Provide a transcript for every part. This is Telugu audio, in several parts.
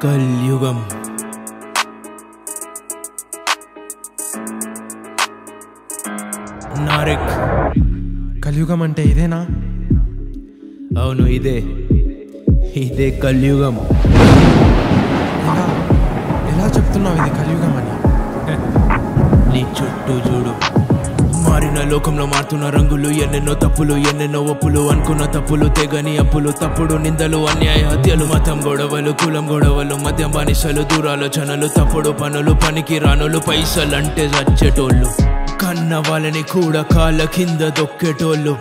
కల్యుగం నారెక్ కలియుగం అంటే ఇదేనా? అవును, ఇదే కల్యుగం. ఎలా చెప్తున్నావు ఇది కలియుగం అని? నీ చుట్టూ చూడు, మారిన లోకంలో మారుతున్న రంగులు, ఎన్నెన్నో తప్పులు, ఎన్నెన్నో ఒప్పులు, అనుకున్న తప్పులు, తెగని అప్పులు, తప్పుడు నిందలు, అన్యాయ హత్యలు, మతం గొడవలు, కులం గొడవలు, మద్యం బానిసలు, దూరాలోచనలు, తప్పుడు పనులు, పనికి రానులు, పైసలంటే చచ్చేటోళ్ళు, కన్న వాళ్ళని కూడా కాళ్ళ కింద దొక్కేటోళ్ళు,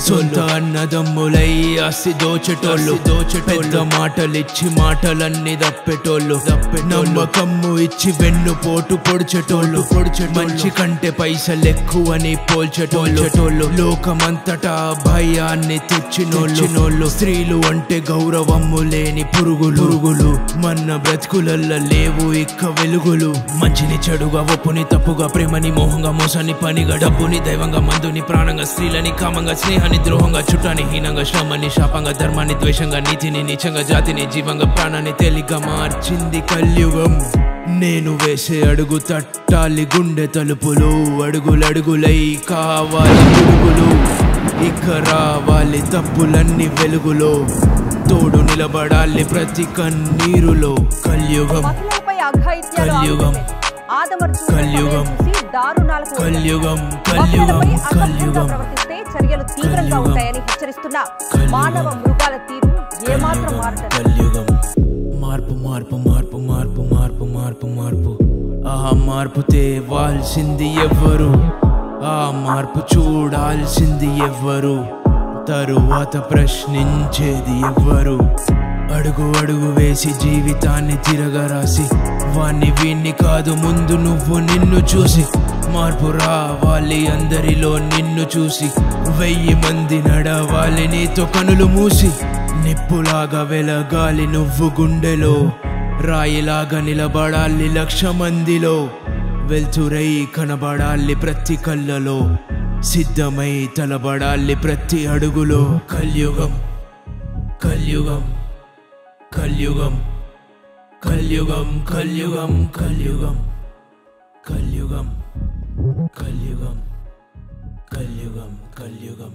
సొంత అన్నదమ్ములై ఆస్తి దోచేటోళ్ళు, పెద్ద మాటలిచ్చి మాటలన్నీ దప్పేటోళ్ళు, నమ్మకమ్ము ఇచ్చి వెన్ను పోటు పొడిచేటోళ్ళు, మంచి కంటే పైసలెక్కువని పోల్చేటోళ్ళు, లోకమంతటా భయాన్ని తెచ్చినోళ్ళు, స్త్రీలు అంటే గౌరవమ్ము లేని పురుగులు, మన బ్రతుకులల్ల లేవు ఇక్క వెలుగులు, మంచిని చెడుగా, ఒప్పుని తప్పుగా, ప్రేమని మోహంగా, మోసాన్ని పనిగా, డబ్బుని దైవంగా, మందుని ప్రాణంగా, స్త్రీలని కామంగా, స్నేహాన్ని ద్రోహంగా, చుట్టాన్ని హీనంగా, శ్రమని శాపంగా, ధర్మాన్ని ద్వేషంగా, నీతిని నీచంగా, జాతిని జీవంగా, ప్రాణాన్ని తేలిగ్గా మార్చింది కల్యుగం. నేను వేసే అడుగు తట్టాలి గుండె తలుపులు, అడుగులడుగులై కావాలి గుడుగులు, ఇక రావాలి తప్పులన్నీ వెలుగులో, తోడు నిలబడాలి ప్రతి కన్నీరులో. కల్యుగం కల్యుగం కల్యుగం కల్యుగం కల్యుగం కల్యుగం చర్యలు తీవ్రంగా ఉంటాయని హెచ్చరిస్తున్న మానవ మృగాల తీరు ఏమాత్రం మారటం. కల్యుగం మార్పు మార్పు మార్పు మార్పు మార్పు మార్పు మార్పు ఆ మార్పు తేవాల్సింది ఎవ్వరు, ఆ మార్పు చూడాల్సింది ఎవ్వరు, తరువాత ప్రశ్నించేది ఎవ్వరు, అడుగు అడుగు వేసి జీవితాన్ని తిరగరాసి, వాణ్ణి వీణ్ణి కాదు ముందు నువ్వు నిన్ను చూసి, మార్పు రావాలి అందరిలో నిన్ను చూసి, 1000 మంది నడవాలి నీతో కనులు మూసి, నిప్పులాగా వెలగాలి నువ్వు గుండెలో, రాయిలాగా నిలబడాలి 1,00,000 మందిలో, వెల్తురై కనబడాలి ప్రతి కళ్ళలో, సిద్ధమై తలబడాలి ప్రతి అడుగులో. కల్యుగం కల్యుగం కల్యుగం కల్యుగం కల్యుగం కల్యుగం కల్యుగం కల్యుగం కల్యుగం కల్యుగం.